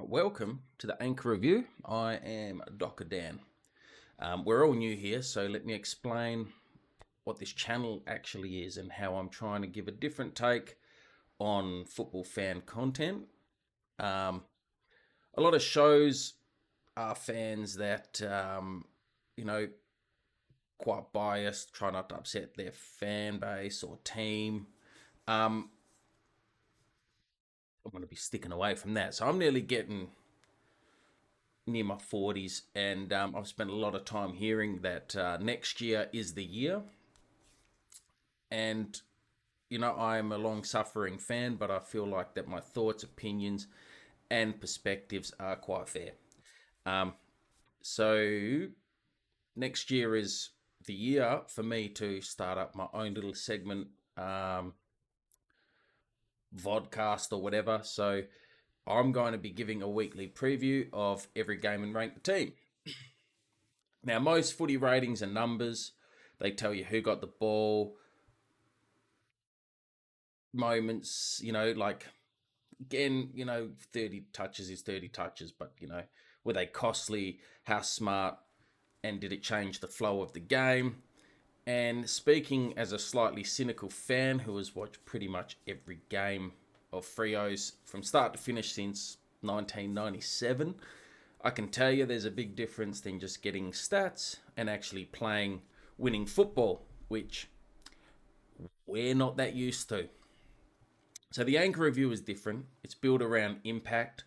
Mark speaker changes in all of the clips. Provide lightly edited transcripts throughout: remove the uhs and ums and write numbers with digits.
Speaker 1: Welcome to the Anchor Review. I am Docker Dan. We're all new here, so let me explain what this channel actually is and how I'm trying to give a different take on football fan content. A lot of shows are fans that, quite biased, try not to upset their fan base or team. I'm going to be sticking away from that. So I'm nearly getting near my 40s, and I've spent a lot of time hearing that next year is the year. And I'm a long-suffering fan, but I feel like that my thoughts, opinions, and perspectives are quite fair. So next year is the year for me to start up my own little segment, vodcast or whatever. So I'm going to be giving a weekly preview of every game and rank the team. Now, most footy ratings and numbers, they tell you who got the ball, moments, like, again, 30 touches is 30 touches, but, were they costly, how smart, and did it change the flow of the game? And speaking as a slightly cynical fan who has watched pretty much every game of Freo's from start to finish since 1997, I can tell you there's a big difference than just getting stats and actually playing winning football, which we're not that used to. So the Anchor Review is different. It's built around impact.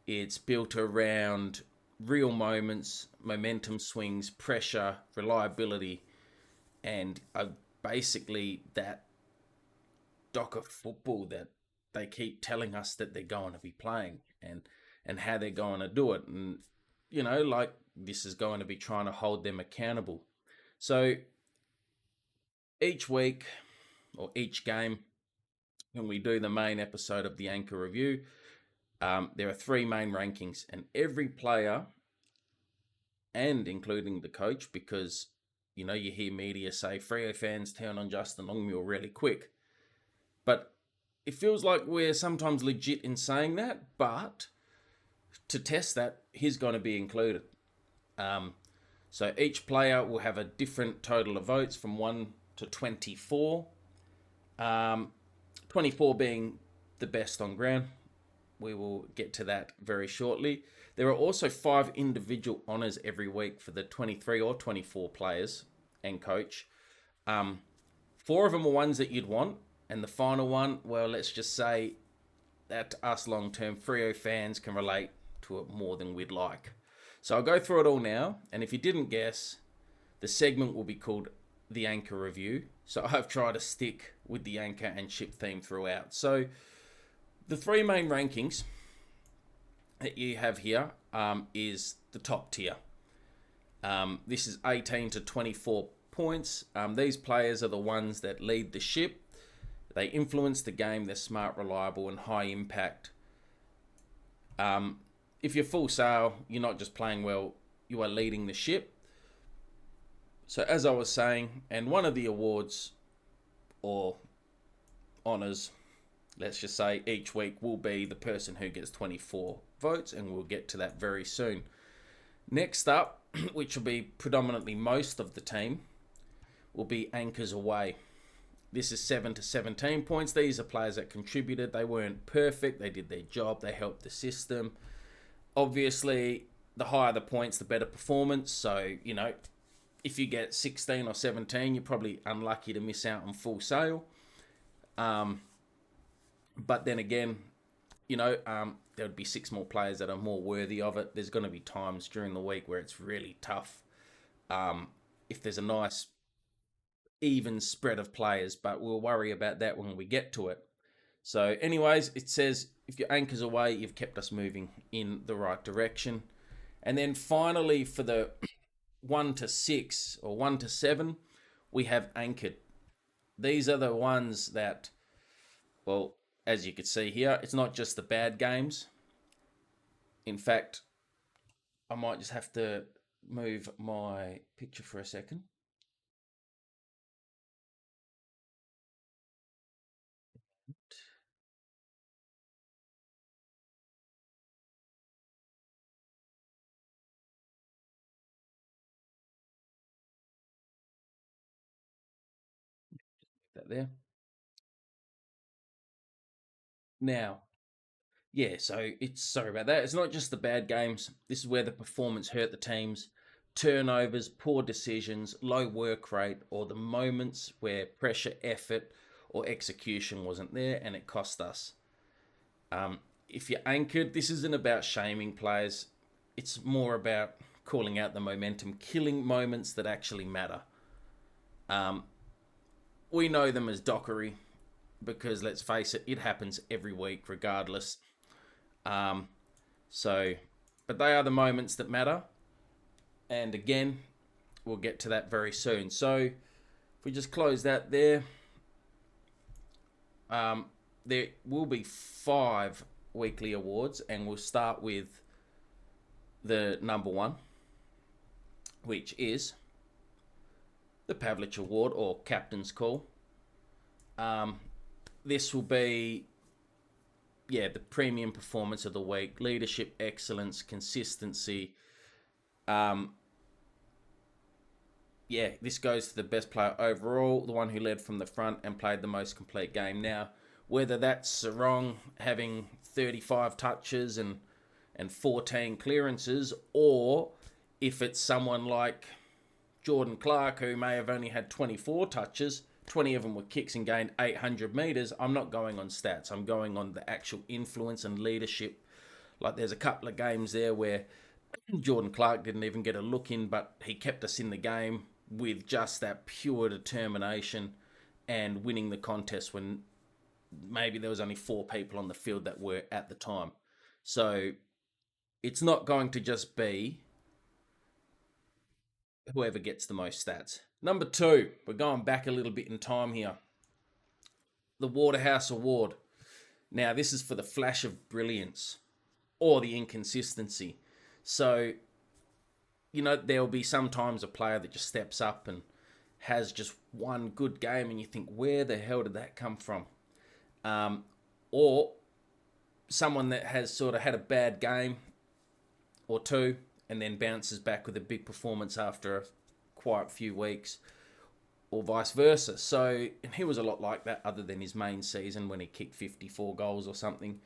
Speaker 1: It's built around real moments, momentum swings, pressure, reliability, and basically that Docker football that they keep telling us that they're going to be playing and how they're going to do it. And, like this is going to be trying to hold them accountable. So each week or each game, when we do the main episode of the Anchor Review, there are three main rankings, and every player, and including the coach, because you hear media say Freo fans turn on Justin Longmuir really quick. But it feels like we're sometimes legit in saying that, but to test that, he's going to be included. So each player will have a different total of votes from 1 to 24. 24 being the best on ground. We will get to that very shortly. There are also 5 individual honours every week for the 23 or 24 players and coach. 4 of them are ones that you'd want, and the final one, well, let's just say that us long-term Freo fans can relate to it more than we'd like. So I'll go through it all now, and if you didn't guess, the segment will be called The Anchor Review. So I've tried to stick with the anchor and ship theme throughout. So the 3 main rankings that you have here is the top tier. This is 18 to 24 points. These players are the ones that lead the ship. They influence the game. They're smart, reliable, and high impact. If you're full sail, you're not just playing well, you are leading the ship. So as I was saying, and one of the awards or honours, let's just say each week, will be the person who gets 24 votes, and we'll get to that very soon. Next up, which will be predominantly most of the team, will be Anchors Aweigh. This is 7 to 17 points. These are players that contributed. They weren't perfect. They did their job. They helped the system. Obviously, the higher the points, the better performance. So, if you get 16 or 17, you're probably unlucky to miss out on full sale. But then again, there would be 6 more players that are more worthy of it. There's going to be times during the week where it's really tough. If there's a nice even spread of players, but we'll worry about that when we get to it. So anyways, it says if your Anchors Aweigh, you've kept us moving in the right direction. And then finally, for the 1 to 6 or 1 to 7, we have Anchored. These are the ones that, well, as you can see here, it's not just the bad games. In fact, I might just have to move my picture for a second. there. Now, yeah, so it's sorry about that. It's not just the bad games. This is where the performance hurt the teams. Turnovers, poor decisions, low work rate, or the moments where pressure, effort, or execution wasn't there and it cost us. If you're anchored, this isn't about shaming players. It's more about calling out the momentum, killing moments that actually matter. Um, we know them as dockery because let's face it, it happens every week regardless. Um, so, but they are the moments that matter. And again, we'll get to that very soon. So, if we just close that there, there will be 5 weekly awards, and we'll start with the number one, which is the Pavlich Award or Captain's Call. This will be, the premium performance of the week, leadership, excellence, consistency. This goes to the best player overall, the one who led from the front and played the most complete game. Now, whether that's Sarong having 35 touches and 14 clearances, or if it's someone like Jordan Clark, who may have only had 24 touches, 20 of them were kicks and gained 800 metres, I'm not going on stats. I'm going on the actual influence and leadership. Like there's a couple of games there where Jordan Clark didn't even get a look in, but he kept us in the game with just that pure determination and winning the contest when maybe there was only 4 people on the field that were at the time. So it's not going to just be whoever gets the most stats. Number 2, we're going back a little bit in time here. The Waterhouse Award. Now, this is for the flash of brilliance or the inconsistency. So, there'll be sometimes a player that just steps up and has just one good game and you think, where the hell did that come from? Or someone that has sort of had a bad game or two and then bounces back with a big performance after a quiet few weeks, or vice versa. So, and he was a lot like that other than his main season when he kicked 54 goals or something.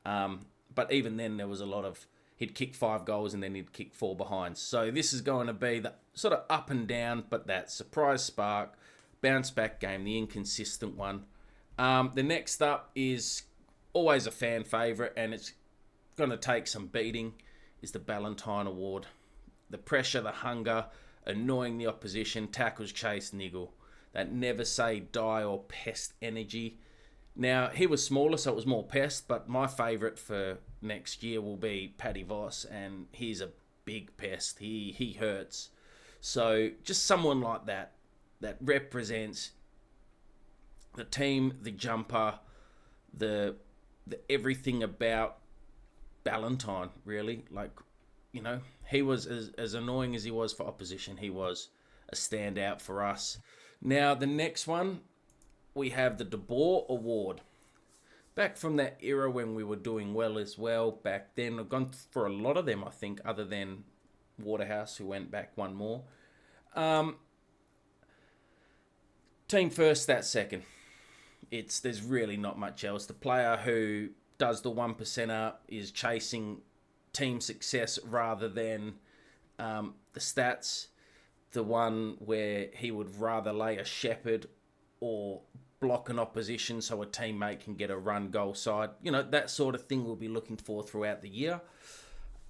Speaker 1: But even then there was a lot of, he'd kick 5 goals and then he'd kick 4 behinds. So this is going to be the sort of up and down, but that surprise spark, bounce back game, the inconsistent one. The next up is always a fan favourite, and it's going to take some beating, is the Ballantyne Award. The pressure, the hunger, annoying the opposition, tackles, chase, niggle. That never say die or pest energy. Now, he was smaller, so it was more pest, but my favourite for next year will be Paddy Voss, and he's a big pest. He hurts. So just someone like that represents the team, the jumper, the everything about Ballantyne, really. Like, he was as annoying as he was for opposition. He was a standout for us. Now, the next one, we have the Boer Award. Back from that era when we were doing well as well back then. I've gone for a lot of them, I think, other than Waterhouse, who went back one more. Team first, stat second. There's really not much else. The player who does the 1%er is chasing team success rather than the stats. The one where he would rather lay a shepherd or block an opposition so a teammate can get a run goal side. That sort of thing we'll be looking for throughout the year.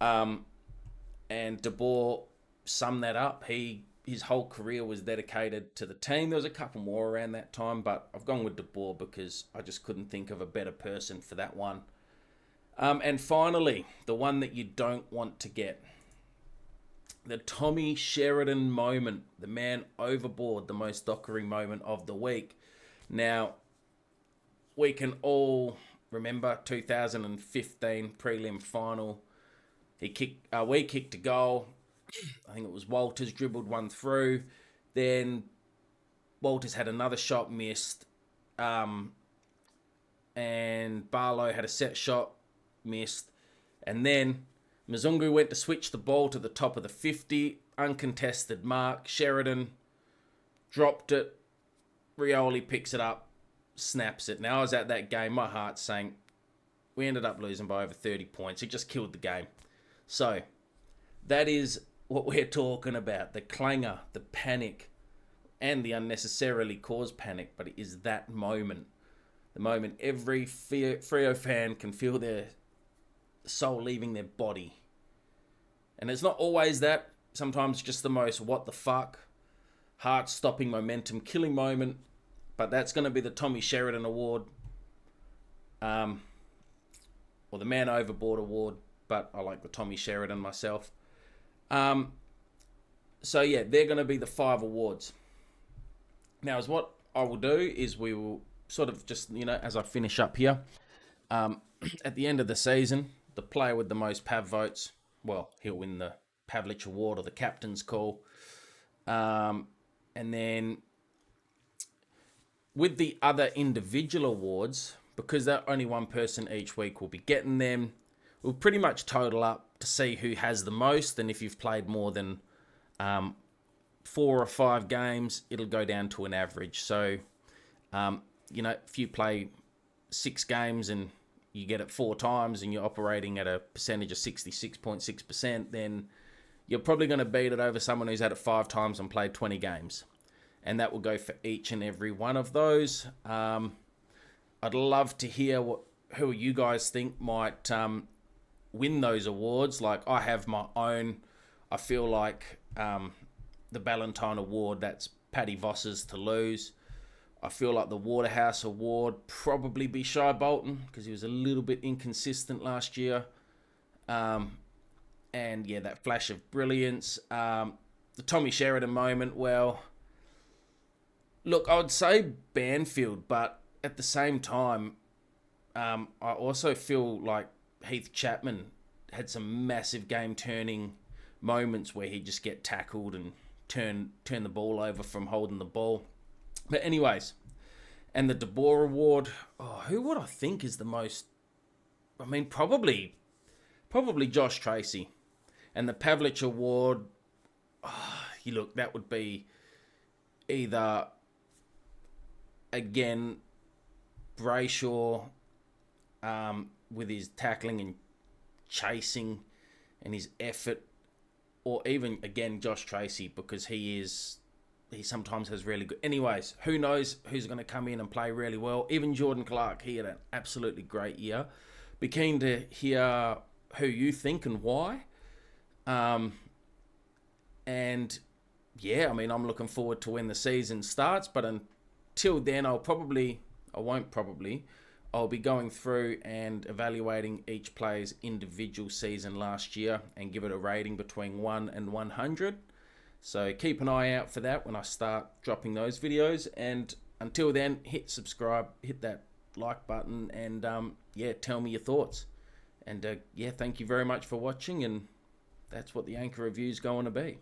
Speaker 1: And De Boer summed that up. His whole career was dedicated to the team. There was a couple more around that time, but I've gone with De Boer because I just couldn't think of a better person for that one. And finally, the one that you don't want to get. The Tommy Sheridan moment. The man overboard, the most dockery moment of the week. Now, we can all remember 2015 prelim final. We kicked a goal. I think it was Walters dribbled one through. Then Walters had another shot missed. And Barlow had a set shot missed. And then Mzungu went to switch the ball to the top of the 50. Uncontested mark. Sheridan dropped it. Rioli picks it up, snaps it. Now I was at that game, my heart's saying, we ended up losing by over 30 points. It just killed the game. So, that is what we're talking about. The clangor, the panic, and the unnecessarily caused panic. But it is that moment. The moment every Freo fan can feel their soul leaving their body. And it's not always that. Sometimes just the most what the fuck, heart-stopping, momentum-killing moment. But that's going to be the Tommy Sheridan Award. Or the Man Overboard Award, but I like the Tommy Sheridan myself. So yeah, they're going to be the 5 awards. Now, as what I will do is we will sort of just, as I finish up here, at the end of the season, the player with the most Pav votes, well, he'll win the Pavlich Award or the captain's call. And then with the other individual awards, because they're only one person each week will be getting them, we'll pretty much total up to see who has the most. And if you've played more than 4 or 5 games, it'll go down to an average. So, if you play 6 games and you get it 4 times and you're operating at a percentage of 66.6%, then you're probably going to beat it over someone who's had it 5 times and played 20 games. And that will go for each and every one of those. I'd love to hear who you guys think might win those awards. Like, I have my own. I feel like the Ballantyne Award, that's Paddy Voss's to lose. I feel like the Waterhouse Award probably be Shy Bolton because he was a little bit inconsistent last year. And yeah, that flash of brilliance. The Tommy Sheridan moment, well, look, I would say Banfield, but at the same time, I also feel like Heath Chapman had some massive game-turning moments where he'd just get tackled and turn the ball over from holding the ball. But anyways, and the Boer Award, who would I think is the most? I mean, probably Josh Tracy. And the Pavlich Award, look, that would be either, again, Brayshaw with his tackling and chasing and his effort, or even, again, Josh Tracy, because he sometimes has really good... Anyways, who knows who's going to come in and play really well. Even Jordan Clark, he had an absolutely great year. Be keen to hear who you think and why. And, yeah, I mean, I'm looking forward to when the season starts, but until then, I'll be going through and evaluating each player's individual season last year and give it a rating between 1 and 100. So keep an eye out for that when I start dropping those videos. And until then, hit subscribe, hit that like button, and tell me your thoughts. And thank you very much for watching, and that's what the Anchor Review is going to be.